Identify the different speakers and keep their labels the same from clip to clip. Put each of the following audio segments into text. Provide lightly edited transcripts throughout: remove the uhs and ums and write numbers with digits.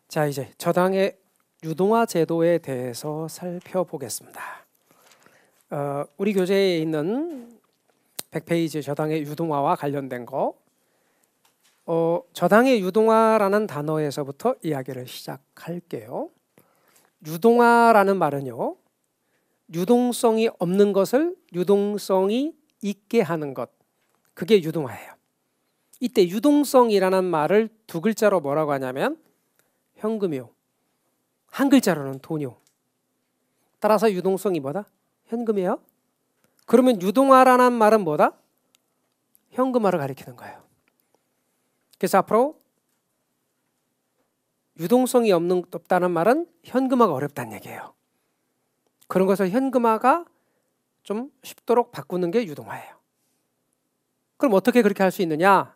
Speaker 1: 자, 이제 저당의 유동화 제도에 대해서 살펴보겠습니다. 우리 교재에 있는 100페이지 저당의 유동화와 관련된 거, 저당의 유동화라는 단어에서부터 이야기를 시작할게요. 유동화라는 말은요, 유동성이 없는 것을 유동성이 있게 하는 것, 그게 유동화예요. 이때 유동성이라는 말을 두 글자로 뭐라고 하냐면 현금이요, 한 글자로는 돈이요. 따라서 유동성이 뭐다? 현금이에요. 그러면 유동화라는 말은 뭐다? 현금화를 가리키는 거예요. 그래서 앞으로 유동성이 없다는 말은 현금화가 어렵다는 얘기예요. 그런 것을 현금화가 좀 쉽도록 바꾸는 게 유동화예요. 그럼 어떻게 그렇게 할 수 있느냐?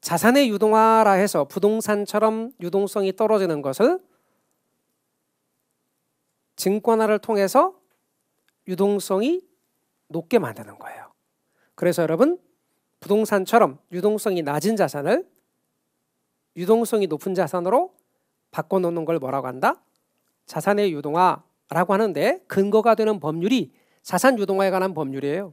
Speaker 1: 자산의 유동화라 해서 부동산처럼 유동성이 떨어지는 것을 증권화를 통해서 유동성이 높게 만드는 거예요. 그래서 여러분, 부동산처럼 유동성이 낮은 자산을 유동성이 높은 자산으로 바꿔놓는 걸 뭐라고 한다? 자산의 유동화라고 하는데, 근거가 되는 법률이 자산 유동화에 관한 법률이에요.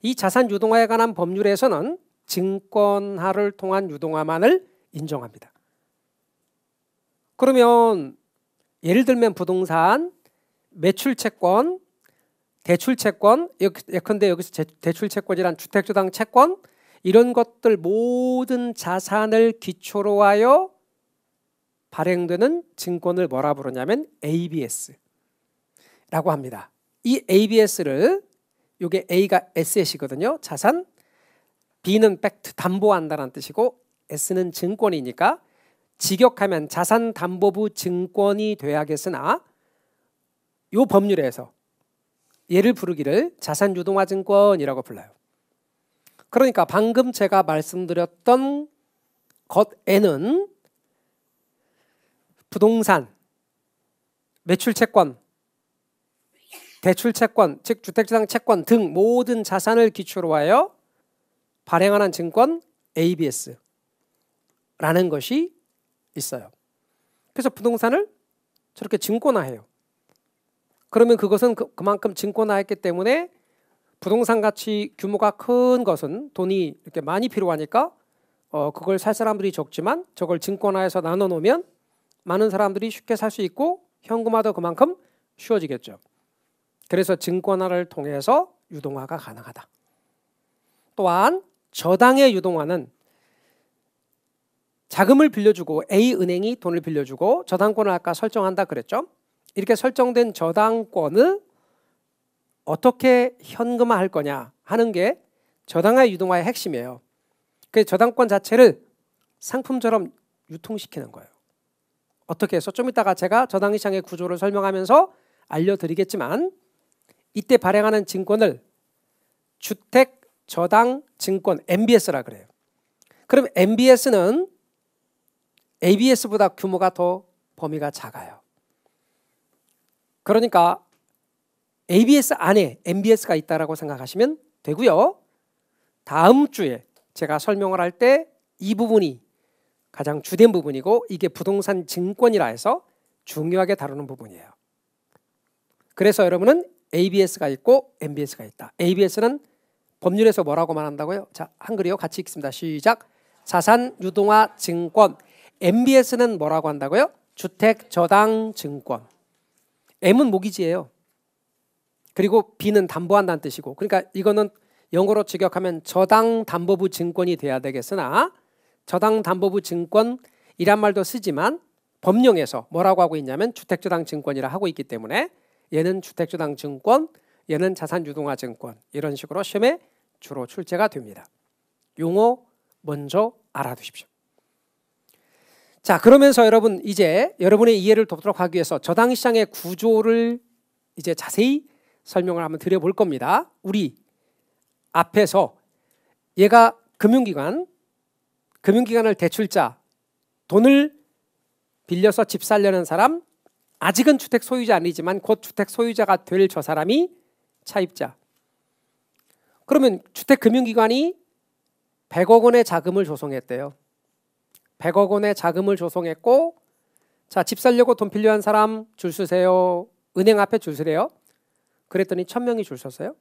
Speaker 1: 이 자산 유동화에 관한 법률에서는 증권화를 통한 유동화만을 인정합니다. 그러면 예를 들면 부동산, 매출채권, 대출채권, 예컨대 여기서 대출채권이란 주택주당 채권, 이런 것들 모든 자산을 기초로 하여 발행되는 증권을 뭐라 부르냐면 ABS라고 합니다. 이 ABS를, 이게 A가 에셋이거든요. 자산, B는 팩트, 담보한다는 뜻이고, S는 증권이니까 직역하면 자산담보부 증권이 돼야겠으나 이 법률에서 얘를 부르기를 자산유동화증권이라고 불러요. 그러니까 방금 제가 말씀드렸던 것 N은 부동산, 매출채권, 대출채권, 즉 주택주당 채권 등 모든 자산을 기초로 하여 발행하는 증권 ABS라는 것이 있어요. 그래서 부동산을 저렇게 증권화해요. 그러면 그것은 그만큼 증권화했기 때문에 부동산 가치 규모가 큰 것은 돈이 이렇게 많이 필요하니까 그걸 살 사람들이 적지만 저걸 증권화해서 나눠 놓으면 많은 사람들이 쉽게 살 수 있고 현금화도 그만큼 쉬워지겠죠. 그래서 증권화를 통해서 유동화가 가능하다. 또한 저당의 유동화는 자금을 빌려주고 A은행이 돈을 빌려주고 저당권을 아까 설정한다 그랬죠. 이렇게 설정된 저당권을 어떻게 현금화할 거냐 하는 게 저당의 유동화의 핵심이에요. 그 저당권 자체를 상품처럼 유통시키는 거예요. 어떻게 해서 좀 이따가 제가 저당시장의 구조를 설명하면서 알려드리겠지만, 이때 발행하는 증권을 주택저당증권 MBS라 그래요. 그럼 MBS는 ABS보다 규모가 더 범위가 작아요. 그러니까 ABS 안에 MBS가 있다라고 생각하시면 되고요. 다음 주에 제가 설명을 할 때 이 부분이 가장 주된 부분이고, 이게 부동산 증권이라 해서 중요하게 다루는 부분이에요. 그래서 여러분은 ABS가 있고 MBS가 있다. ABS는 법률에서 뭐라고 말한다고요? 자, 한글이요. 같이 읽습니다. 시작. 자산유동화증권. MBS는 뭐라고 한다고요? 주택저당증권. M은 모기지예요. 그리고 B는 담보한다는 뜻이고, 그러니까 이거는 영어로 직역하면 저당담보부 증권이 돼야 되겠으나, 저당담보부 증권이란 말도 쓰지만 법령에서 뭐라고 하고 있냐면 주택저당증권이라 하고 있기 때문에 얘는 주택저당증권, 얘는 자산유동화증권, 이런 식으로 시험에 주로 출제가 됩니다. 용어 먼저 알아두십시오. 자, 그러면서 여러분, 이제 여러분의 이해를 돕도록 하기 위해서 저당시장의 구조를 이제 자세히 설명을 한번 드려볼 겁니다. 우리 앞에서 얘가 금융기관을 대출자, 돈을 빌려서 집 살려는 사람, 아직은 주택 소유자 아니지만 곧 주택 소유자가 될 저 사람이 차입자. 그러면 주택금융기관이 100억 원의 자금을 조성했대요. 100억 원의 자금을 조성했고 자, 집 살려고 돈 필요한 사람 줄 서세요. 은행 앞에 줄 서래요. 그랬더니 1,000명이 줄 섰어요.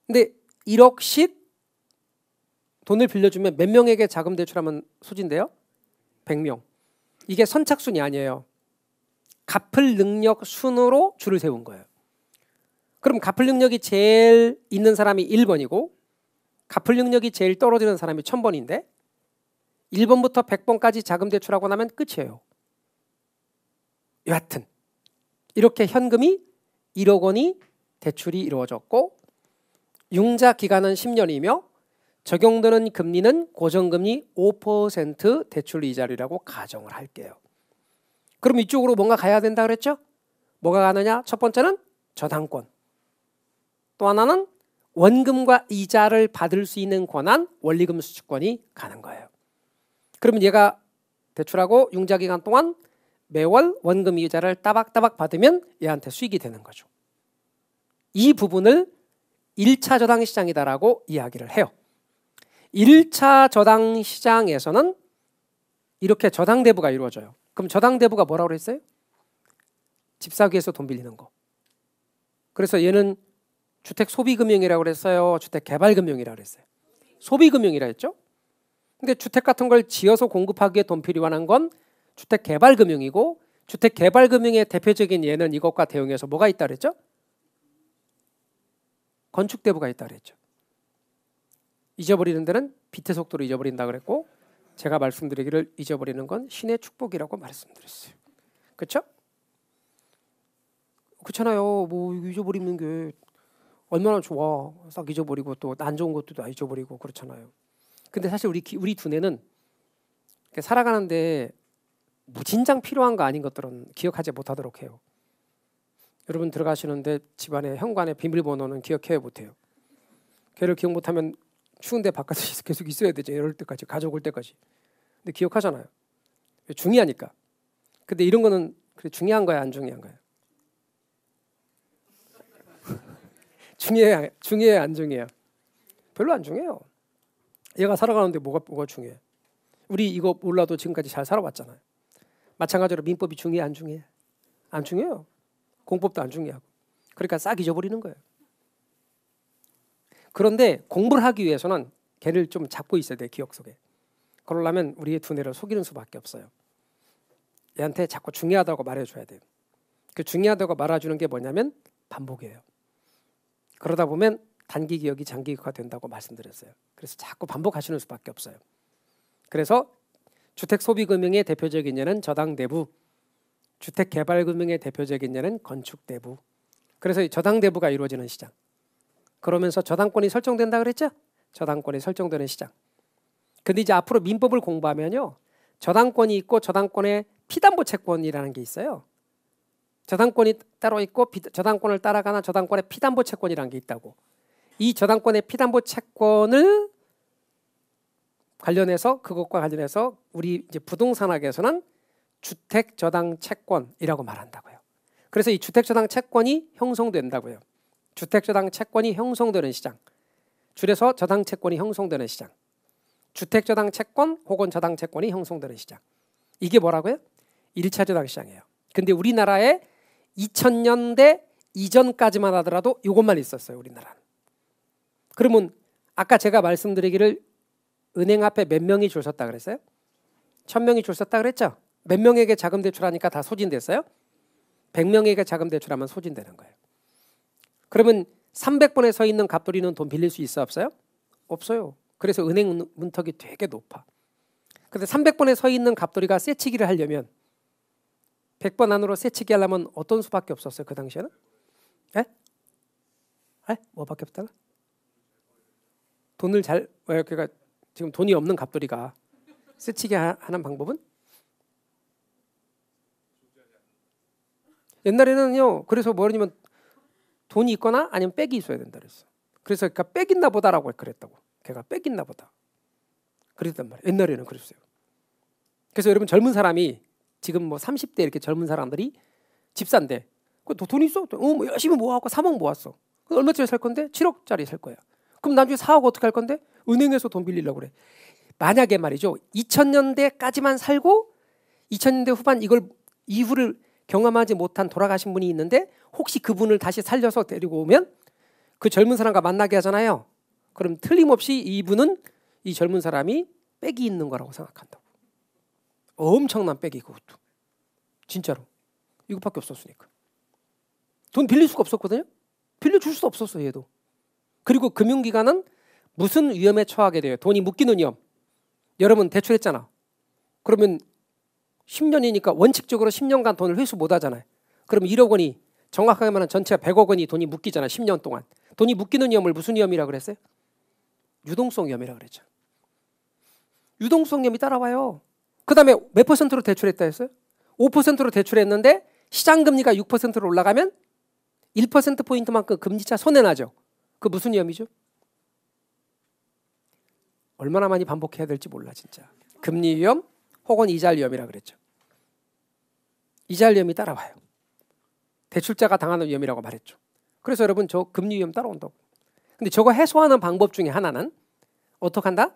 Speaker 1: 근데 1억씩 돈을 빌려주면 몇 명에게 자금 대출하면 소진돼요? 100명. 이게 선착순이 아니에요. 갚을 능력 순으로 줄을 세운 거예요. 그럼 갚을 능력이 제일 있는 사람이 1번이고 갚을 능력이 제일 떨어지는 사람이 1,000번인데 1번부터 100번까지 자금 대출하고 나면 끝이에요. 여하튼 이렇게 현금이 1억 원이 대출이 이루어졌고 융자 기간은 10년이며 적용되는 금리는 고정금리 5% 대출 이자율이라고 가정을 할게요. 그럼 이쪽으로 뭔가 가야 된다 그랬죠? 뭐가 가느냐? 첫 번째는 저당권. 또 하나는 원금과 이자를 받을 수 있는 권한 원리금 수취권이 가는 거예요. 그러면 얘가 대출하고 융자 기간 동안 매월 원금 이자를 따박따박 받으면 얘한테 수익이 되는 거죠. 이 부분을 1차 저당 시장이다라고 이야기를 해요. 1차 저당 시장에서는 이렇게 저당 대부가 이루어져요. 그럼 저당 대부가 뭐라고 했어요? 집 사기 위해서 돈 빌리는 거. 그래서 얘는 주택 소비금융이라고 그랬어요? 주택 개발금융이라고 그랬어요? 소비금융이라 했죠? 근데 주택 같은 걸 지어서 공급하기에 돈 필요한 건 주택 개발금융이고 주택 개발금융의 대표적인 예는 이것과 대응해서 뭐가 있다 그랬죠? 건축 대부가 있다 그랬죠. 잊어버리는 데는 빛의 속도로 잊어버린다 그랬고 제가 말씀드리기를 잊어버리는 건 신의 축복이라고 말씀드렸어요. 그렇죠? 그렇잖아요. 뭐 잊어버리는 게 얼마나 좋아. 싹 잊어버리고 또 안 좋은 것도 다 잊어버리고 그렇잖아요. 근데 사실 우리 두뇌는 살아가는데 무진장 필요한 거 아닌 것들은 기억하지 못하도록 해요. 여러분 들어가시는데 집안에 현관에 비밀번호는 기억해야 못해요. 걔를 기억 못하면 추운데 바깥에 계속 있어야 되죠. 이럴 때까지 가족 올 때까지. 근데 기억하잖아요. 중요하니까. 근데 이런 거는 그래 중요한 거야 안 중요한 거야? 중요해 안 중요해? 별로 안 중요해요. 얘가 살아가는데 뭐가 중요해? 우리 이거 몰라도 지금까지 잘 살아왔잖아요. 마찬가지로 민법이 중요해 안 중요해? 안 중요해요. 공법도 안 중요하고. 그러니까 싹 잊어버리는 거예요. 그런데 공부를 하기 위해서는 걔를 좀 잡고 있어야 돼 기억 속에. 그러려면 우리의 두뇌를 속이는 수밖에 없어요. 얘한테 자꾸 중요하다고 말해줘야 돼요. 그 중요하다고 말해주는 게 뭐냐면 반복이에요. 그러다 보면 단기 기억이 장기 기억화 된다고 말씀드렸어요. 그래서 자꾸 반복하시는 수밖에 없어요. 그래서 주택소비금융의 대표적인 예는 저당대부, 주택개발금융의 대표적인 예는 건축대부. 그래서 이 저당대부가 이루어지는 시장. 그러면서 저당권이 설정된다 그랬죠? 저당권이 설정되는 시장. 근데 이제 앞으로 민법을 공부하면요. 저당권이 있고 저당권의 피담보 채권이라는 게 있어요. 저당권이 따로 있고 저당권을 따라가는 저당권의 피담보 채권이라는 게 있다고. 이 저당권의 피담보 채권을 관련해서 그것과 관련해서 우리 이제 부동산학에서는 주택 저당 채권이라고 말한다고요. 그래서 이 주택 저당 채권이 형성된다고요. 주택 저당 채권이 형성되는 시장. 줄여서 저당 채권이 형성되는 시장. 주택 저당 채권 혹은 저당 채권이 형성되는 시장. 이게 뭐라고요? 1차 저당 시장이에요. 근데 우리나라에 2000년대 이전까지만 하더라도 이것만 있었어요. 우리나라는. 그러면 아까 제가 말씀드리기를 은행 앞에 몇 명이 줄 섰다 그랬어요? 1000명이 줄 섰다 그랬죠? 몇 명에게 자금 대출하니까 다 소진됐어요? 100명에게 자금 대출하면 소진되는 거예요. 그러면 300번에 서 있는 갑돌이는 돈 빌릴 수 있어 없어요? 없어요. 그래서 은행 문턱이 되게 높아. 근데 300번에 서 있는 갑돌이가 쇠치기를 하려면 100번 안으로 쇠치기 하려면 어떤 수밖에 없었어요? 그 당시에는? 에? 뭐밖에 없다가? 돈을 잘 그러니까 지금 돈이 없는 갑돌이가 쇠치기 하는 방법은? 옛날에는요. 그래서 뭐냐면 돈이 있거나 아니면 백이 있어야 된다 그랬어. 그래서 그러니까 백 있나 보다라고 그랬다고. 걔가 백 있나 보다. 그랬단 말이에요. 옛날에는 그랬어요. 그래서 여러분 젊은 사람이 지금 뭐 30대 이렇게 젊은 사람들이 집사인데 돈 있어? 뭐 열심히 모아갖고 3억 모았어. 얼마짜리 살 건데? 7억짜리 살 거야. 그럼 나중에 4억 어떻게 할 건데? 은행에서 돈 빌리려고 그래. 만약에 말이죠. 2000년대까지만 살고 2000년대 후반 이걸 이후를 경험하지 못한 돌아가신 분이 있는데 혹시 그분을 다시 살려서 데리고 오면 그 젊은 사람과 만나게 하잖아요. 그럼 틀림없이 이분은 이 젊은 사람이 빽이 있는 거라고 생각한다고. 엄청난 빽이 그것도. 진짜로. 이것밖에 없었으니까. 돈 빌릴 수가 없었거든요. 빌려줄 수 없었어 얘도. 그리고 금융기관은 무슨 위험에 처하게 돼요? 돈이 묶이는 위험. 여러분 대출했잖아. 그러면 10년이니까 원칙적으로 10년간 돈을 회수 못 하잖아요. 그럼 1억 원이 정확하게 말하면 전체가 100억 원이 돈이 묶이잖아. 10년 동안. 돈이 묶이는 위험을 무슨 위험이라고 그랬어요? 유동성 위험이라고 그랬죠. 유동성 위험이 따라와요. 그 다음에 몇 퍼센트로 대출했다 했어요? 5%로 대출했는데 시장금리가 6%로 올라가면 1%포인트만큼 금리차 손해나죠. 그 무슨 위험이죠? 얼마나 많이 반복해야 될지 몰라 진짜. 금리 위험 혹은 이자 위험이라 그랬죠. 이자 위험이 따라와요. 대출자가 당하는 위험이라고 말했죠. 그래서 여러분 저 금리 위험 따라온다고. 근데 저거 해소하는 방법 중에 하나는 어떻게 한다?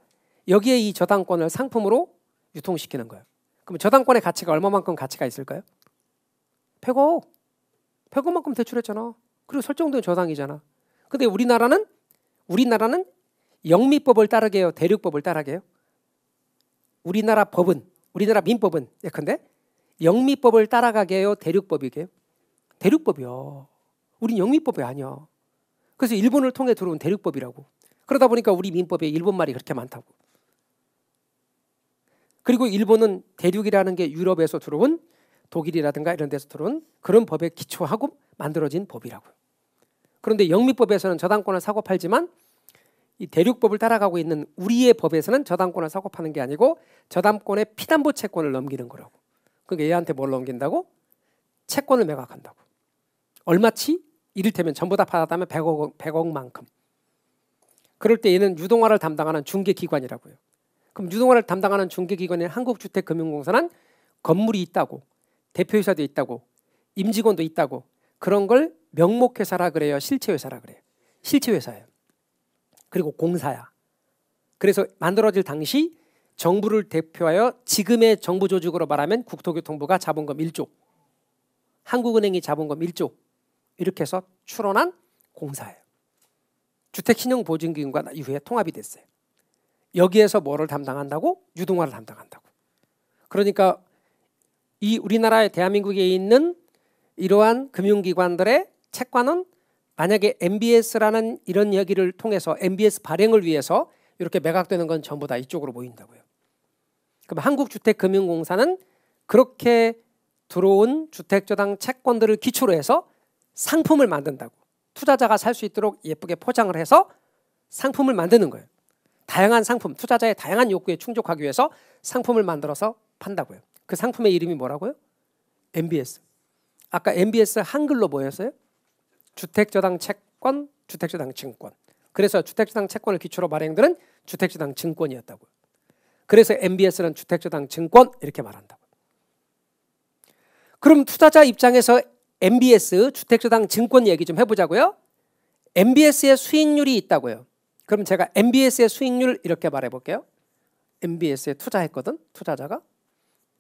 Speaker 1: 여기에 이 저당권을 상품으로 유통시키는 거예요. 그럼 저당권의 가치가 얼마만큼 가치가 있을까요? 100억. 100억만큼 대출했잖아. 그리고 설정된 저당이잖아. 근데 우리나라는 영미법을 따르게 해요? 대륙법을 따르게 해요? 우리나라 민법은 예컨대 영미법을 따라가게 해요? 대륙법이게 해요? 대륙법이요. 우린 영미법이 아니야. 그래서 일본을 통해 들어온 대륙법이라고. 그러다 보니까 우리 민법에 일본 말이 그렇게 많다고. 그리고 일본은 대륙이라는 게 유럽에서 들어온 독일이라든가 이런 데서 들어온 그런 법에 기초하고 만들어진 법이라고요. 그런데 영미법에서는 저당권을 사고 팔지만 이 대륙법을 따라가고 있는 우리의 법에서는 저당권을 사고 파는 게 아니고 저당권의 피담보 채권을 넘기는 거라고. 그러니까 얘한테 뭘 넘긴다고? 채권을 매각한다고. 얼마치? 이를테면 전부 다 받았다면 100억만큼. 그럴 때 얘는 유동화를 담당하는 중개기관이라고요. 그럼 유동화를 담당하는 중개기관인 한국주택금융공사는 건물이 있다고, 대표이사도 있다고, 임직원도 있다고, 그런 걸 명목회사라 그래요? 실체회사라 그래요? 실체회사예요. 그리고 공사야. 그래서 만들어질 당시 정부를 대표하여 지금의 정부 조직으로 말하면 국토교통부가 자본금 1조, 한국은행이 자본금 1조 이렇게 해서 출원한 공사예요. 주택신용보증기금과 이후에 통합이 됐어요. 여기에서 뭐를 담당한다고? 유동화를 담당한다고. 그러니까 이 우리나라의 대한민국에 있는 이러한 금융기관들의 채권은 만약에 MBS라는 이런 얘기를 통해서 MBS 발행을 위해서 이렇게 매각되는 건 전부 다 이쪽으로 모인다고요. 그럼 한국주택금융공사는 그렇게 들어온 주택저당 채권들을 기초로 해서 상품을 만든다고. 투자자가 살 수 있도록 예쁘게 포장을 해서 상품을 만드는 거예요. 다양한 상품, 투자자의 다양한 욕구에 충족하기 위해서 상품을 만들어서 판다고요. 그 상품의 이름이 뭐라고요? MBS. 아까 MBS 한글로 뭐였어요? 주택저당 채권, 주택저당 증권. 그래서 주택저당 채권을 기초로 발행되는 주택저당 증권이었다고요. 그래서 MBS는 주택저당 증권 이렇게 말한다고요. 그럼 투자자 입장에서 MBS 주택저당 증권 얘기 좀 해보자고요. MBS의 수익률이 있다고요. 그럼 제가 MBS의 수익률 이렇게 말해볼게요. MBS에 투자했거든 투자자가.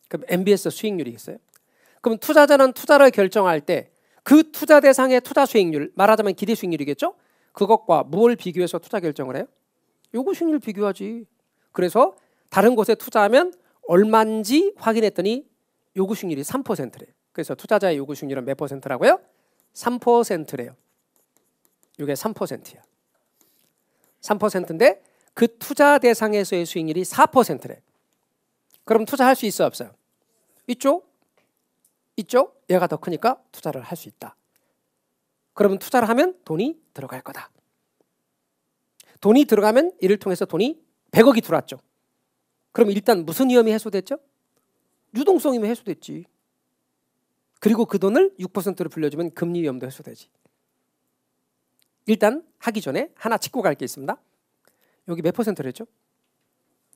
Speaker 1: 그럼 MBS 수익률이 있어요. 그럼 투자자는 투자를 결정할 때 그 투자 대상의 투자 수익률, 말하자면 기대 수익률이겠죠. 그것과 뭘 비교해서 투자 결정을 해요? 요거 수익률 비교하지. 그래서 다른 곳에 투자하면 얼마인지 확인했더니 요구 수익률이 3%래요. 그래서 투자자의 요구 수익률은 몇 %라고요? 3%래요. 이게 3%야. 3%인데 그 투자 대상에서의 수익률이 4%래. 그럼 투자할 수 있어 없어요? 있죠? 얘가 더 크니까 투자를 할 수 있다. 그러면 투자를 하면 돈이 들어갈 거다. 돈이 들어가면 이를 통해서 돈이 100억이 들어왔죠. 그럼 일단 무슨 위험이 해소됐죠? 유동성 위험이 해소됐지. 그리고 그 돈을 6%로 불려주면 금리 위험도 해소되지. 일단 하기 전에 하나 짚고 갈 게 있습니다. 여기 몇 %를 했죠?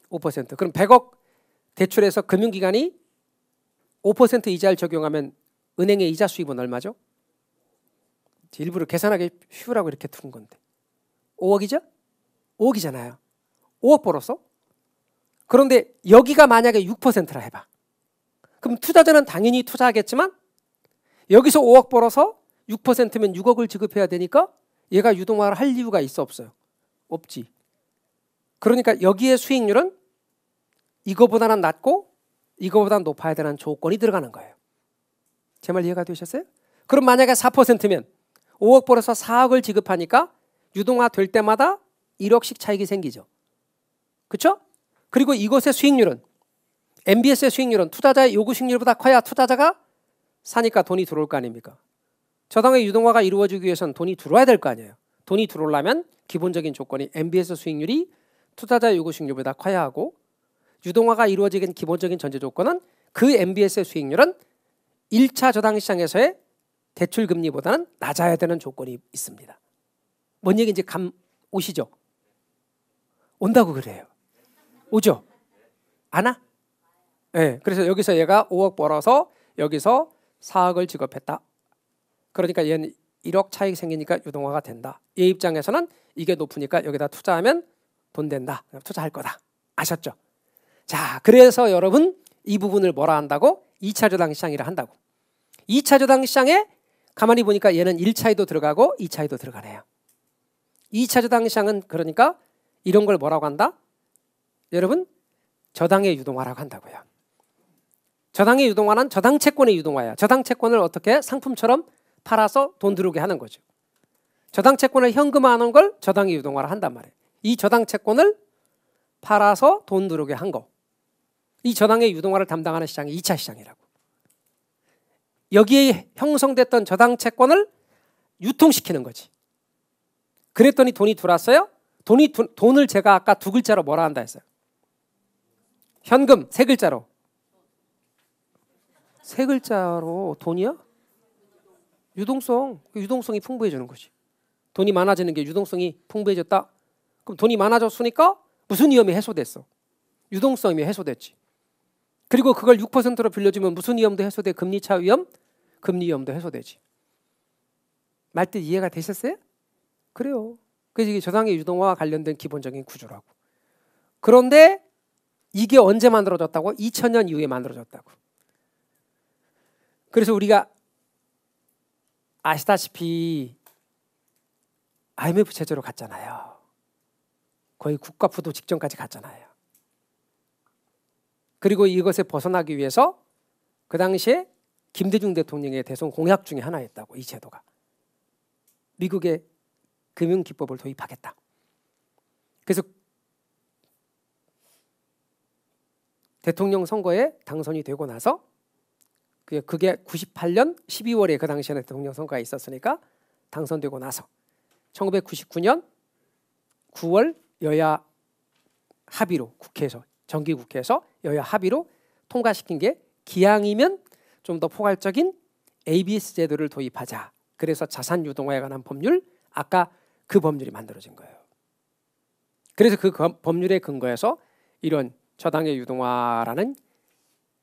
Speaker 1: 5%. 그럼 100억 대출해서 금융기관이 5% 이자를 적용하면 은행의 이자 수입은 얼마죠? 일부러 계산하기 쉬우라고 이렇게 둔 건데 5억이죠? 5억이잖아요. 5억 벌었어? 그런데 여기가 만약에 6%라 해봐. 그럼 투자자는 당연히 투자하겠지만 여기서 5억 벌어서 6%면 6억을 지급해야 되니까 얘가 유동화를 할 이유가 있어 없어요? 없지. 그러니까 여기에 수익률은 이거보다는 낮고 이거보다는 높아야 되는 조건이 들어가는 거예요. 제 말 이해가 되셨어요? 그럼 만약에 4%면 5억 벌어서 4억을 지급하니까 유동화 될 때마다 1억씩 차익이 생기죠. 그렇죠? 그리고 이것의 수익률은 MBS의 수익률은 투자자의 요구 수익률보다 커야 투자자가 사니까 돈이 들어올 거 아닙니까? 저당의 유동화가 이루어지기 위해서는 돈이 들어와야 될 거 아니에요. 돈이 들어오려면 기본적인 조건이 MBS 수익률이 투자자의 요구 수익률보다 커야 하고 유동화가 이루어지기 기본적인 전제 조건은 그 MBS의 수익률은 1차 저당 시장에서의 대출 금리보다는 낮아야 되는 조건이 있습니다. 뭔 얘기인지 감 오시죠? 온다고 그래요. 오죠? 안 와? 네, 그래서 여기서 얘가 5억 벌어서 여기서 4억을 지급했다. 그러니까 얘는 1억 차익 생기니까 유동화가 된다. 얘 입장에서는 이게 높으니까 여기다 투자하면 돈 된다. 투자할 거다. 아셨죠? 자, 그래서 여러분 이 부분을 뭐라 한다고? 2차 저당 시장이라 한다고. 2차 저당 시장에 가만히 보니까 얘는 1차에도 들어가고 2차에도 들어가네요. 2차 저당 시장은 그러니까 이런 걸 뭐라고 한다? 여러분 저당의 유동화라고 한다고요. 저당의 유동화는 저당 채권의 유동화야. 저당 채권을 어떻게 상품처럼 팔아서 돈 들어오게 하는 거죠. 저당 채권을 현금화하는 걸 저당의 유동화라 한단 말이에요. 이 저당 채권을 팔아서 돈 들어오게 한 거. 이 저당의 유동화를 담당하는 시장이 2차 시장이라고. 여기에 형성됐던 저당 채권을 유통시키는 거지. 그랬더니 돈이 들어왔어요. 돈을 제가 아까 두 글자로 뭐라 한다 했어요? 현금, 세 글자로. 세 글자로 돈이야? 유동성. 유동성이 풍부해지는 거지. 돈이 많아지는 게 유동성이 풍부해졌다. 그럼 돈이 많아졌으니까 무슨 위험이 해소됐어? 유동성이 해소됐지. 그리고 그걸 6%로 빌려주면 무슨 위험도 해소돼? 금리차 위험? 금리 위험도 해소되지. 말뜻 이해가 되셨어요? 그래요. 그래서 이게 저당의 유동화와 관련된 기본적인 구조라고. 그런데 이게 언제 만들어졌다고? 2000년 이후에 만들어졌다고. 그래서 우리가 아시다시피 IMF 체제로 갔잖아요. 거의 국가 부도 직전까지 갔잖아요. 그리고 이것에 벗어나기 위해서 그 당시에 김대중 대통령의 대선 공약 중에 하나였다고. 이 제도가. 미국의 금융기법을 도입하겠다. 그래서 대통령 선거에 당선이 되고 나서 그게 98년 12월에 그 당시에는 대통령 선거가 있었으니까 당선되고 나서 1999년 9월 여야 합의로 국회에서 정기국회에서 여야 합의로 통과시킨 게 기왕이면 좀 더 포괄적인 ABS 제도를 도입하자. 그래서 자산 유동화에 관한 법률, 아까 그 법률이 만들어진 거예요. 그래서 그 법률의 근거에서 이런 저당의 유동화라는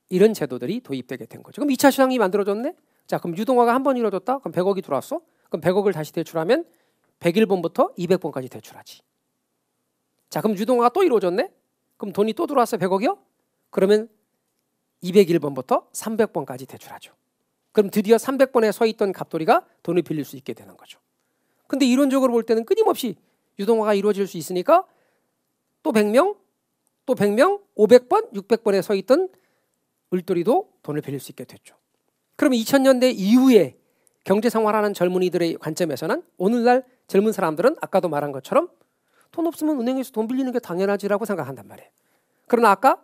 Speaker 1: 이런 제도들이 도입되게 된 거죠. 그럼 2차 시장이 만들어졌네? 자, 그럼 유동화가 한 번 이루어졌다? 그럼 100억이 들어왔어? 그럼 100억을 다시 대출하면 101번부터 200번까지 대출하지. 자, 그럼 유동화가 또 이루어졌네? 그럼 돈이 또 들어왔어? 100억이요? 그러면 201번부터 300번까지 대출하죠. 그럼 드디어 300번에 서 있던 갑돌이가 돈을 빌릴 수 있게 되는 거죠. 근데 이론적으로 볼 때는 끊임없이 유동화가 이루어질 수 있으니까 또 100명, 또 100명, 500번, 600번에 서 있던 을돌이도 돈을 빌릴 수 있게 됐죠. 그럼 2000년대 이후에 경제생활하는 젊은이들의 관점에서는 오늘날 젊은 사람들은 아까도 말한 것처럼 돈 없으면 은행에서 돈 빌리는 게 당연하지라고 생각한단 말이에요. 그러나 아까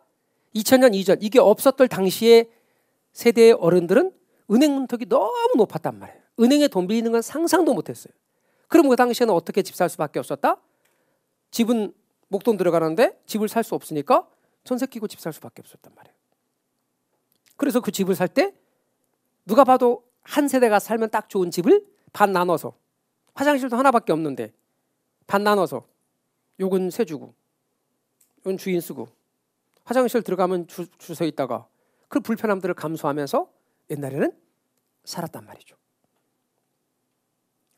Speaker 1: 2000년 이전 이게 없었던 당시의 세대의 어른들은 은행 문턱이 너무 높았단 말이에요. 은행에 돈 빌리는 건 상상도 못했어요. 그럼 그 당시에는 어떻게 집 살 수밖에 없었다? 집은 목돈 들어가는데 집을 살 수 없으니까 전세 끼고 집 살 수밖에 없었단 말이에요. 그래서 그 집을 살 때 누가 봐도 한 세대가 살면 딱 좋은 집을 반 나눠서 화장실도 하나밖에 없는데 반 나눠서 요건 세 주고 요건 주인 쓰고 화장실 들어가면 줄 서 있다가 그 불편함들을 감수하면서 옛날에는 살았단 말이죠.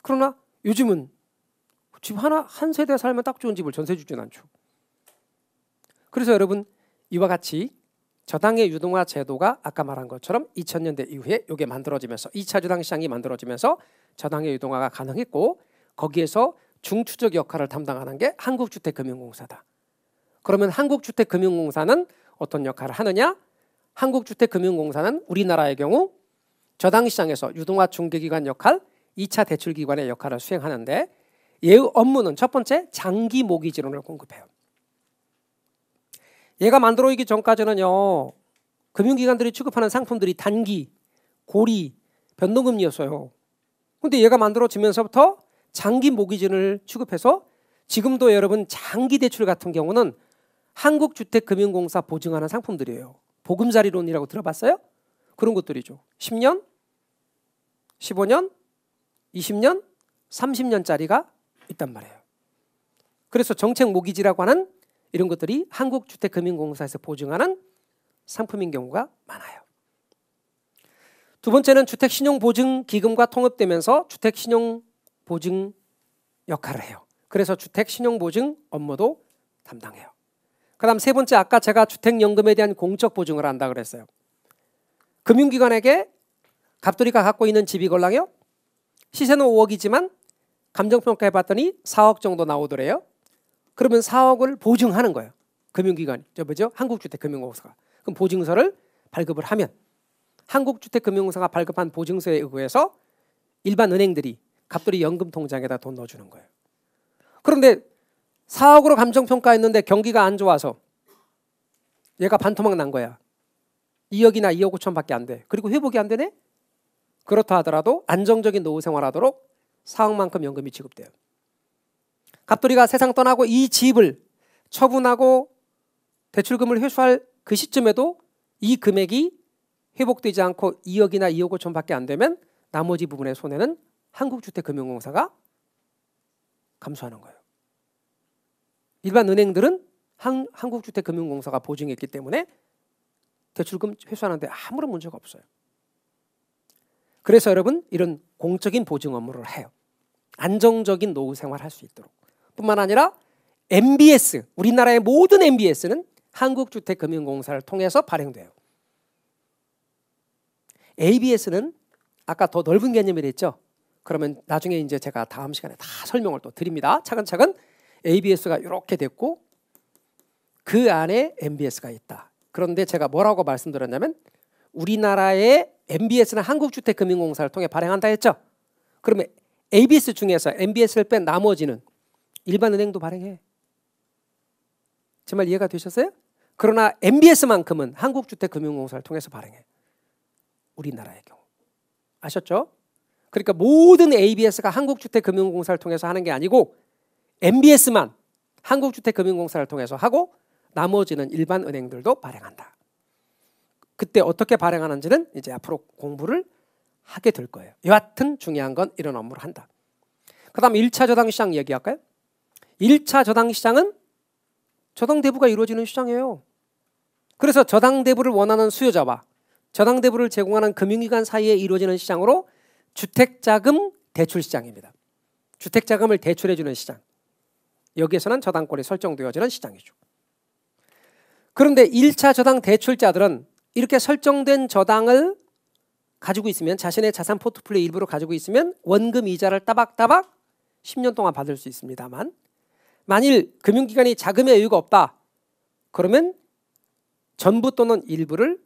Speaker 1: 그러나 요즘은 집 하나 한 세대 살면 딱 좋은 집을 전세 주진 않죠. 그래서 여러분 이와 같이 저당의 유동화 제도가 아까 말한 것처럼 2000년대 이후에 이게 만들어지면서 2차 저당 시장이 만들어지면서 저당의 유동화가 가능했고 거기에서 중추적 역할을 담당하는 게 한국주택금융공사다. 그러면 한국주택금융공사는 어떤 역할을 하느냐? 한국주택금융공사는 우리나라의 경우 저당시장에서 유동화 중개기관 역할, 2차 대출기관의 역할을 수행하는데 얘의 업무는 첫 번째 장기 모기지론을 공급해요. 얘가 만들어지기 전까지는요. 금융기관들이 취급하는 상품들이 단기, 고리, 변동금리였어요. 근데 얘가 만들어지면서부터 장기 모기지론을 취급해서 지금도 여러분 장기 대출 같은 경우는 한국주택금융공사 보증하는 상품들이에요. 보금자리론이라고 들어봤어요? 그런 것들이죠. 10년, 15년, 20년, 30년짜리가 있단 말이에요. 그래서 정책 모기지라고 하는 이런 것들이 한국주택금융공사에서 보증하는 상품인 경우가 많아요. 두 번째는 주택신용보증기금과 통합되면서 주택신용보증 역할을 해요. 그래서 주택신용보증 업무도 담당해요. 그 다음 세 번째, 아까 제가 주택연금에 대한 공적 보증을 한다 그랬어요. 금융기관에게 갑돌이가 갖고 있는 집이 걸랑요. 시세는 5억이지만 감정평가 해봤더니 4억 정도 나오더래요. 그러면 4억을 보증하는 거예요. 금융기관, 뭐죠? 한국주택금융공사가. 그럼 보증서를 발급을 하면 한국주택금융공사가 발급한 보증서에 의거해서 일반 은행들이 갑돌이 연금 통장에다 돈 넣어주는 거예요. 그런데 4억으로 감정평가했는데 경기가 안 좋아서 얘가 반토막 난 거야. 2억이나 2억 5천밖에 안 돼. 그리고 회복이 안 되네? 그렇다 하더라도 안정적인 노후 생활하도록 4억만큼 연금이 지급돼요. 갑돌이가 세상 떠나고 이 집을 처분하고 대출금을 회수할 그 시점에도 이 금액이 회복되지 않고 2억이나 2억 5천밖에 안 되면 나머지 부분의 손해는 한국주택금융공사가 감수하는 거예요. 일반 은행들은 한국주택금융공사가 보증했기 때문에 대출금 회수하는데 아무런 문제가 없어요. 그래서 여러분 이런 공적인 보증 업무를 해요. 안정적인 노후 생활을 할 수 있도록. 뿐만 아니라 MBS, 우리나라의 모든 MBS는 한국주택금융공사를 통해서 발행돼요. ABS는 아까 더 넓은 개념이라 했죠. 그러면 나중에 이제 제가 다음 시간에 다 설명을 또 드립니다. 차근차근 ABS가 이렇게 됐고 그 안에 MBS가 있다. 그런데 제가 뭐라고 말씀드렸냐면 우리나라의 MBS는 한국주택금융공사를 통해 발행한다 했죠. 그러면 ABS 중에서 MBS를 뺀 나머지는 일반 은행도 발행해. 정말 이해가 되셨어요? 그러나 MBS만큼은 한국주택금융공사를 통해서 발행해. 우리나라의 경우. 아셨죠? 그러니까 모든 ABS가 한국주택금융공사를 통해서 하는 게 아니고 MBS만 한국주택금융공사를 통해서 하고 나머지는 일반 은행들도 발행한다. 그때 어떻게 발행하는지는 이제 앞으로 공부를 하게 될 거예요. 여하튼 중요한 건 이런 업무를 한다. 그 다음 1차 저당시장 얘기할까요? 1차 저당시장은 저당대부가 이루어지는 시장이에요. 그래서 저당대부를 원하는 수요자와 저당대부를 제공하는 금융기관 사이에 이루어지는 시장으로 주택자금 대출시장입니다. 주택자금을 대출해주는 시장. 여기에서는 저당권이 설정되어지는 시장이죠. 그런데 1차 저당 대출자들은 이렇게 설정된 저당을 가지고 있으면 자신의 자산 포트폴리오 일부를 가지고 있으면 원금 이자를 따박따박 10년 동안 받을 수 있습니다만 만일 금융기관이 자금의 여유가 없다. 그러면 전부 또는 일부를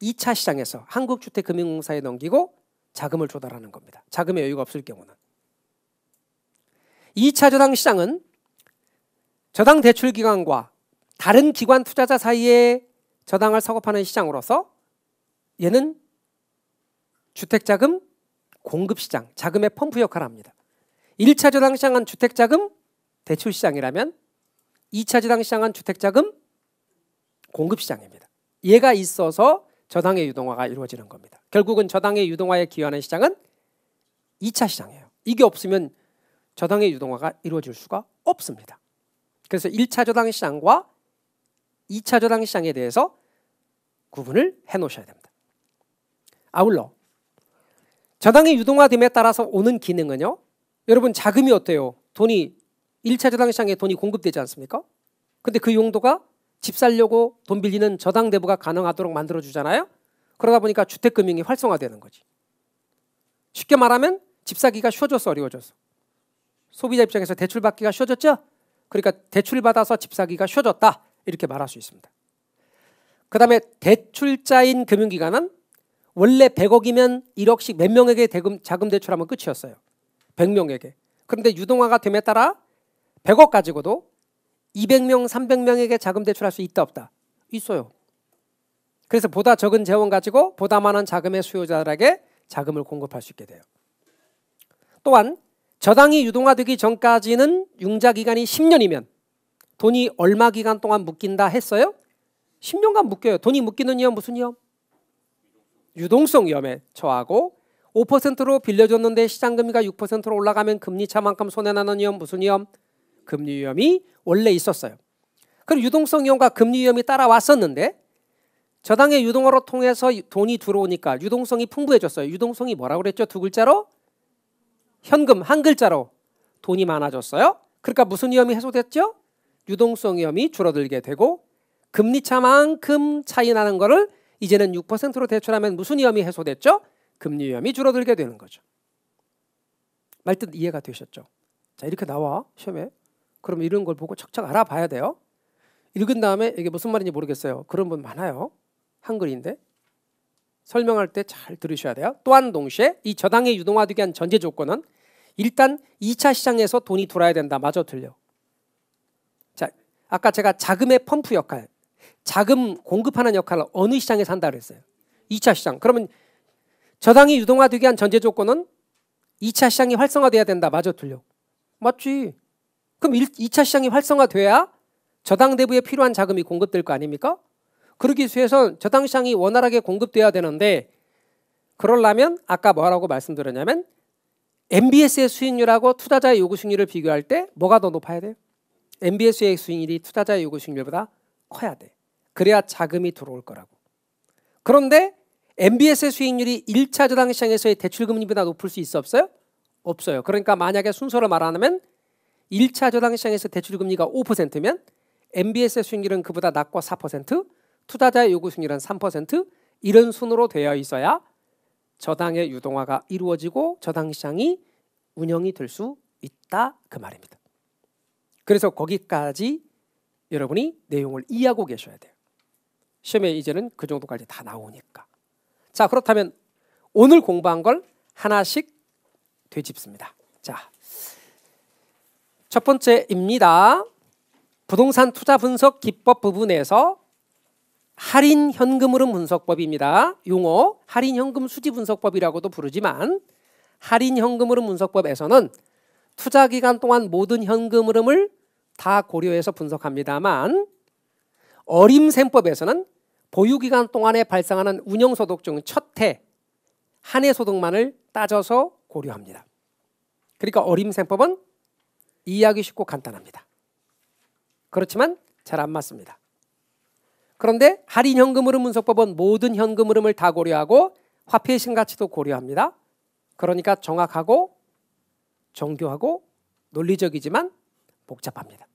Speaker 1: 2차 시장에서 한국주택금융공사에 넘기고 자금을 조달하는 겁니다. 자금의 여유가 없을 경우는. 2차 저당 시장은 저당 대출 기관과 다른 기관 투자자 사이에 저당을 사고파는 시장으로서 얘는 주택자금 공급시장, 자금의 펌프 역할을 합니다. 1차 저당 시장은 주택자금 대출 시장이라면 2차 저당 시장은 주택자금 공급시장입니다. 얘가 있어서 저당의 유동화가 이루어지는 겁니다. 결국은 저당의 유동화에 기여하는 시장은 2차 시장이에요. 이게 없으면 저당의 유동화가 이루어질 수가 없습니다. 그래서 1차 저당 시장과 2차 저당 시장에 대해서 구분을 해놓으셔야 됩니다. 아울러 저당의 유동화됨에 따라서 오는 기능은요. 여러분 자금이 어때요? 돈이 1차 저당 시장에 돈이 공급되지 않습니까? 근데 그 용도가 집 살려고 돈 빌리는 저당대부가 가능하도록 만들어주잖아요. 그러다 보니까 주택금융이 활성화되는 거지. 쉽게 말하면 집 사기가 쉬워졌어, 어려워졌어? 소비자 입장에서 대출받기가 쉬워졌죠? 그러니까 대출받아서 집 사기가 쉬워졌다, 이렇게 말할 수 있습니다. 그 다음에 대출자인 금융기관은 원래 100억이면 1억씩 몇 명에게 자금 대출하면 끝이었어요. 100명에게. 그런데 유동화가 됨에 따라 100억 가지고도 200명, 300명에게 자금 대출할 수 있다, 없다? 있어요. 그래서 보다 적은 재원 가지고 보다 많은 자금의 수요자들에게 자금을 공급할 수 있게 돼요. 또한 저당이 유동화되기 전까지는 융자 기간이 10년이면 돈이 얼마 기간 동안 묶인다 했어요? 10년간 묶여요. 돈이 묶이는 위험 무슨 위험? 유동성 위험에 처하고 5%로 빌려줬는데 시장금리가 6%로 올라가면 금리차만큼 손해나는 위험 무슨 위험? 금리 위험이 원래 있었어요. 그럼 유동성 위험과 금리 위험이 따라왔었는데 저당의 유동화로 통해서 돈이 들어오니까 유동성이 풍부해졌어요. 유동성이 뭐라고 그랬죠? 두 글자로? 현금, 한 글자로 돈이 많아졌어요. 그러니까 무슨 위험이 해소됐죠? 유동성 위험이 줄어들게 되고 금리차만큼 차이 나는 거를 이제는 6%로 대출하면 무슨 위험이 해소됐죠? 금리 위험이 줄어들게 되는 거죠. 말뜻 이해가 되셨죠? 자, 이렇게 나와 시험에. 그럼 이런 걸 보고 척척 알아봐야 돼요. 읽은 다음에 이게 무슨 말인지 모르겠어요. 그런 분 많아요. 한글인데. 설명할 때 잘 들으셔야 돼요. 또한 동시에 이 저당의 유동화되기 위한 전제 조건은 일단 2차 시장에서 돈이 돌아야 된다. 맞아, 틀려? 자, 아까 제가 자금의 펌프 역할, 자금 공급하는 역할을 어느 시장에서 한다 그랬어요? 2차 시장. 그러면 저당이 유동화되기 위한 전제 조건은 2차 시장이 활성화돼야 된다. 맞아, 틀려? 맞지? 그럼 2차 시장이 활성화돼야 저당 대부에 필요한 자금이 공급될 거 아닙니까? 그러기 위해서 저당 시장이 원활하게 공급돼야 되는데 그러려면 아까 뭐라고 말씀드렸냐면 MBS의 수익률하고 투자자의 요구 수익률을 비교할 때 뭐가 더 높아야 돼요? MBS의 수익률이 투자자의 요구 수익률보다 커야 돼. 그래야 자금이 들어올 거라고. 그런데 MBS의 수익률이 1차 저당 시장에서의 대출금리보다 높을 수 있어, 없어요? 없어요. 그러니까 만약에 순서를 말하면 1차 저당 시장에서 대출금리가 5%면 MBS의 수익률은 그보다 낮고 4%, 투자자의 요구 수익률은 3%, 이런 순으로 되어 있어야 저당의 유동화가 이루어지고 저당 시장이 운영이 될 수 있다, 그 말입니다. 그래서 거기까지 여러분이 내용을 이해하고 계셔야 돼요. 시험에 이제는 그 정도까지 다 나오니까. 자, 그렇다면 오늘 공부한 걸 하나씩 되짚습니다. 자, 첫 번째입니다. 부동산 투자 분석 기법 부분에서 할인 현금 흐름 분석법입니다. 용어 할인 현금 수지 분석법이라고도 부르지만 할인 현금 흐름 분석법에서는 투자 기간 동안 모든 현금 흐름을 다 고려해서 분석합니다만 어림셈법에서는 보유 기간 동안에 발생하는 운영소득 중 첫 해 한 해 소득만을 따져서 고려합니다. 그러니까 어림셈법은 이해하기 쉽고 간단합니다. 그렇지만 잘 안 맞습니다. 그런데 할인 현금 흐름 분석법은 모든 현금 흐름을 다 고려하고 화폐의 신가치도 고려합니다. 그러니까 정확하고 정교하고 논리적이지만 복잡합니다.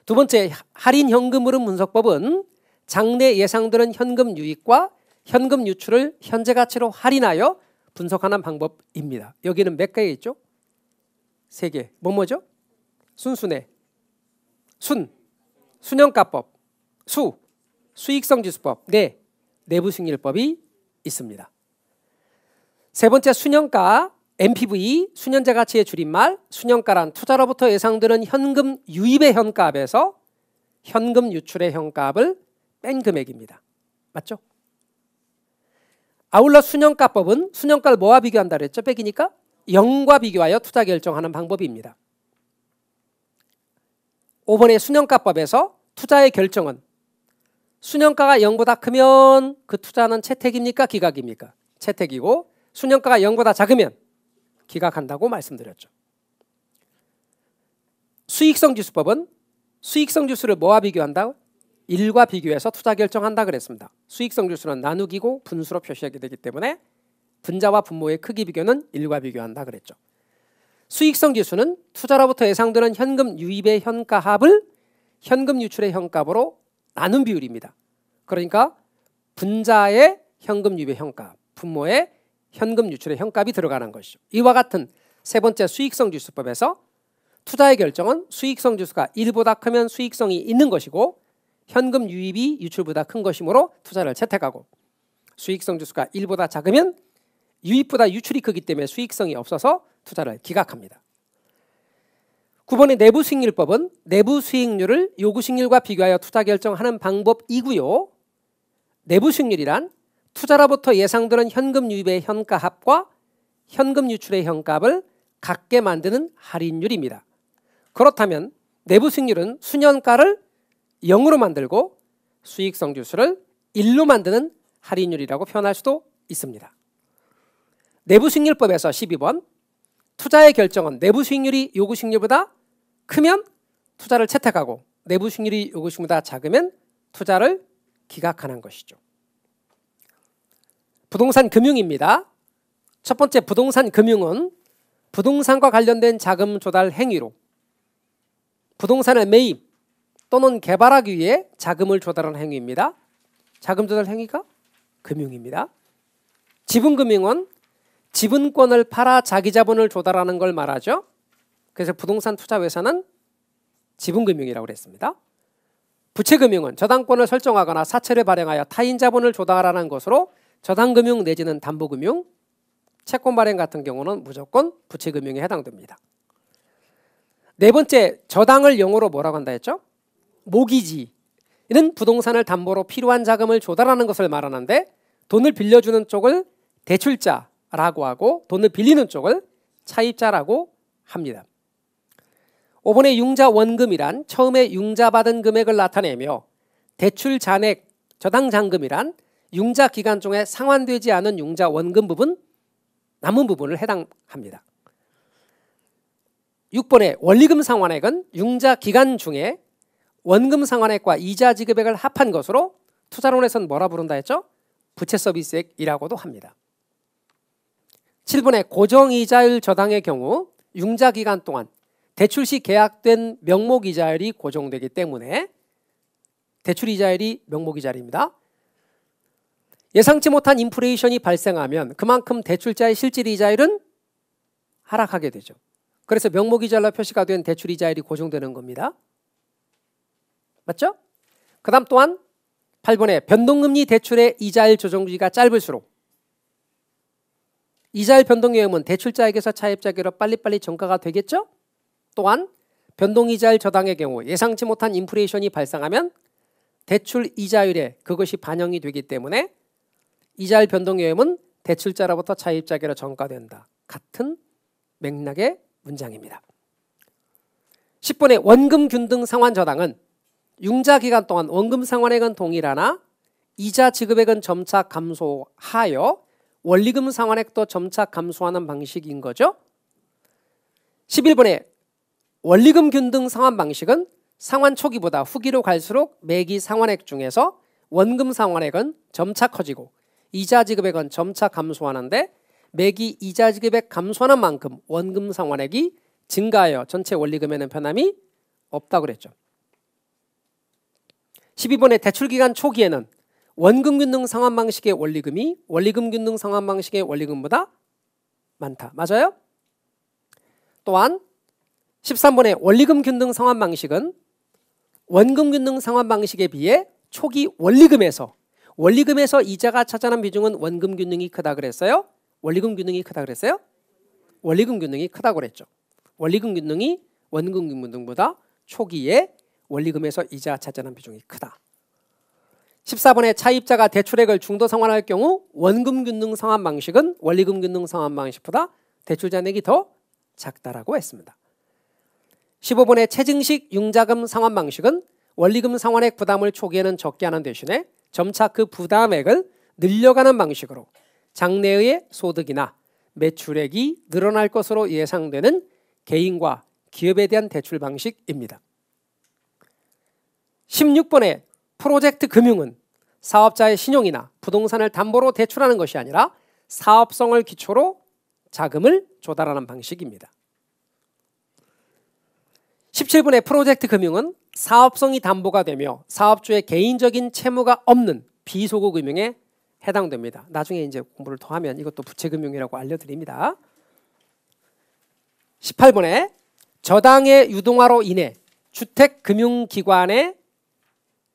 Speaker 1: 두 번째, 할인 현금 흐름 분석법은 장래 예상되는 현금 유입과 현금 유출을 현재 가치로 할인하여 분석하는 방법입니다. 여기는 몇 개 있죠? 3개. 뭐죠? 순순해, 순현가법, 수익성지수법, 내부승률법이 있습니다. 세 번째, 순현가, NPV, 순현재 가치의 줄임말. 순현가란 투자로부터 예상되는 현금 유입의 현값에서 현금 유출의 현값을 뺀 금액입니다. 맞죠? 아울러 순현가법은 순현가를 뭐와 비교한다 그랬죠? 빼기니까 0과 비교하여 투자 결정하는 방법입니다. 5번의 순현가법에서 투자의 결정은 순현가가 0보다 크면 그 투자는 채택입니까? 기각입니까? 채택이고 순현가가 0보다 작으면 기각한다고 말씀드렸죠. 수익성지수법은 수익성지수를 뭐와 비교한다? 1과 비교해서 투자 결정한다 그랬습니다. 수익성지수는 나누기고 분수로 표시하게 되기 때문에 분자와 분모의 크기 비교는 1과 비교한다 그랬죠. 수익성지수는 투자로부터 예상되는 현금 유입의 현가합을 현금 유출의 현값으로 나눈 비율입니다. 그러니까 분자의 현금 유입의 현값, 분모의 현금 유출의 현값이 들어가는 것이죠. 이와 같은 세 번째 수익성 지수법에서 투자의 결정은 수익성 지수가 1보다 크면 수익성이 있는 것이고 현금 유입이 유출보다 큰 것이므로 투자를 채택하고 수익성 지수가 1보다 작으면 유입보다 유출이 크기 때문에 수익성이 없어서 투자를 기각합니다. 9번의 내부 수익률법은 내부 수익률을 요구 수익률과 비교하여 투자 결정하는 방법이고요. 내부 수익률이란 투자로부터 예상되는 현금 유입의 현가합과 현금 유출의 현값을 같게 만드는 할인율입니다. 그렇다면 내부 수익률은 순현가를 0으로 만들고 수익성 지수를 1로 만드는 할인율이라고 표현할 수도 있습니다. 내부 수익률법에서 12번 투자의 결정은 내부 수익률이 요구 수익률보다 크면 투자를 채택하고 내부 수익률이 요구 수익률보다 작으면 투자를 기각하는 것이죠. 부동산 금융입니다. 첫 번째 부동산 금융은 부동산과 관련된 자금 조달 행위로 부동산을 매입 또는 개발하기 위해 자금을 조달하는 행위입니다. 자금 조달 행위가 금융입니다. 지분금융은 지분권을 팔아 자기 자본을 조달하는 걸 말하죠. 그래서 부동산 투자 회사는 지분금융이라고 그랬습니다. 부채금융은 저당권을 설정하거나 사채를 발행하여 타인 자본을 조달하는 것으로 저당금융 내지는 담보금융, 채권 발행 같은 경우는 무조건 부채금융에 해당됩니다. 네 번째, 저당을 영어로 뭐라고 한다 했죠? 모기지. 이는 부동산을 담보로 필요한 자금을 조달하는 것을 말하는데 돈을 빌려주는 쪽을 대출자라고 하고 돈을 빌리는 쪽을 차입자라고 합니다. 5번의 융자 원금이란 처음에 융자받은 금액을 나타내며 대출 잔액, 저당 잔금이란 융자 기간 중에 상환되지 않은 융자 원금 부분, 남은 부분을 해당합니다. 6번의 원리금 상환액은 융자 기간 중에 원금 상환액과 이자 지급액을 합한 것으로 투자론에서는 뭐라 부른다 했죠? 부채 서비스액이라고도 합니다. 7번의 고정이자율 저당의 경우 융자 기간 동안 대출 시 계약된 명목이자율이 고정되기 때문에 대출이자율이 명목이자율입니다. 예상치 못한 인플레이션이 발생하면 그만큼 대출자의 실질이자율은 하락하게 되죠. 그래서 명목이자율로 표시가 된 대출이자율이 고정되는 겁니다. 맞죠? 그 다음 또한 8번에 변동금리 대출의 이자율 조정주기가 짧을수록 이자율 변동요금은 대출자에게서 차입자에게로 빨리빨리 전가가 되겠죠? 또한 변동이자율 저당의 경우 예상치 못한 인플레이션이 발생하면 대출 이자율에 그것이 반영이 되기 때문에 이자율 변동요금은 대출자로부터 차입자에게로 전가된다. 같은 맥락의 문장입니다. 10번의 원금 균등 상환 저당은 융자 기간 동안 원금 상환액은 동일하나 이자 지급액은 점차 감소하여 원리금 상환액도 점차 감소하는 방식인 거죠. 11번의 원리금 균등 상환 방식은 상환 초기보다 후기로 갈수록 매기 상환액 중에서 원금 상환액은 점차 커지고 이자 지급액은 점차 감소하는데 매기 이자 지급액 감소하는 만큼 원금 상환액이 증가하여 전체 원리금에는 변함이 없다고 그랬죠. 12번의 대출기간 초기에는 원금 균등 상환 방식의 원리금이 원리금 균등 상환 방식의 원리금보다 많다. 맞아요? 또한 13번의 원리금 균등 상환 방식은 원금 균등 상환 방식에 비해 초기 원리금에서 이자가 차지하는 비중은 원금 균등이 크다 그랬어요? 원리금 균등이 크다 그랬어요? 원리금 균등이 크다고 그랬죠. 원리금 균등이 원금 균등보다 초기에 원리금에서 이자 차지하는 비중이 크다. 14번의 차입자가 대출액을 중도 상환할 경우 원금 균등 상환 방식은 원리금 균등 상환 방식보다 대출 잔액이 더 작다라고 했습니다. 15번의 체증식 융자금 상환 방식은 원리금 상환액 부담을 초기에는 적게 하는 대신에 점차 그 부담액을 늘려가는 방식으로 장래의 소득이나 매출액이 늘어날 것으로 예상되는 개인과 기업에 대한 대출 방식입니다. 16번의 프로젝트 금융은 사업자의 신용이나 부동산을 담보로 대출하는 것이 아니라 사업성을 기초로 자금을 조달하는 방식입니다. 17번의 프로젝트 금융은 사업성이 담보가 되며 사업주의 개인적인 채무가 없는 비소고 금융에 해당됩니다. 나중에 이제 공부를 더 하면 이것도 부채금융이라고 알려드립니다. 18번에 저당의 유동화로 인해 주택금융기관의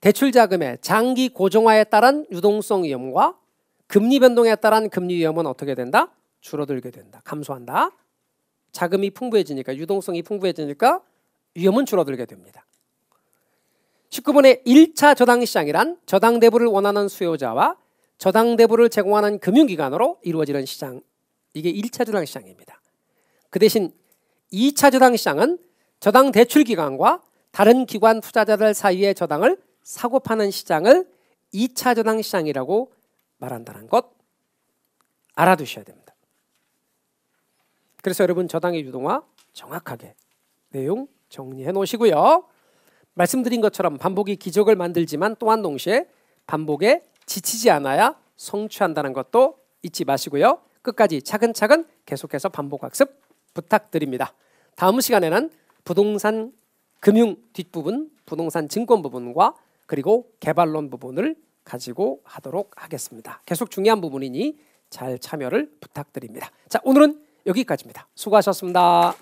Speaker 1: 대출자금의 장기 고정화에 따른 유동성 위험과 금리 변동에 따른 금리 위험은 어떻게 된다? 줄어들게 된다. 감소한다. 자금이 풍부해지니까, 유동성이 풍부해지니까 위험은 줄어들게 됩니다. 19번의 1차 저당시장이란 저당대부를 원하는 수요자와 저당대부를 제공하는 금융기관으로 이루어지는 시장, 이게 1차 저당시장입니다. 그 대신 2차 저당시장은 저당대출기관과 다른 기관 투자자들 사이의 저당을 사고 파는 시장을 2차 저당시장이라고 말한다는 것 알아두셔야 됩니다. 그래서 여러분 저당의 유동화 정확하게 내용 정리해 놓으시고요. 말씀드린 것처럼 반복이 기적을 만들지만 또한 동시에 반복에 지치지 않아야 성취한다는 것도 잊지 마시고요. 끝까지 차근차근 계속해서 반복 학습 부탁드립니다. 다음 시간에는 부동산 금융 뒷부분, 부동산 증권 부분과 그리고 개발론 부분을 가지고 하도록 하겠습니다. 계속 중요한 부분이니 잘 참여를 부탁드립니다. 자, 오늘은 여기까지입니다. 수고하셨습니다.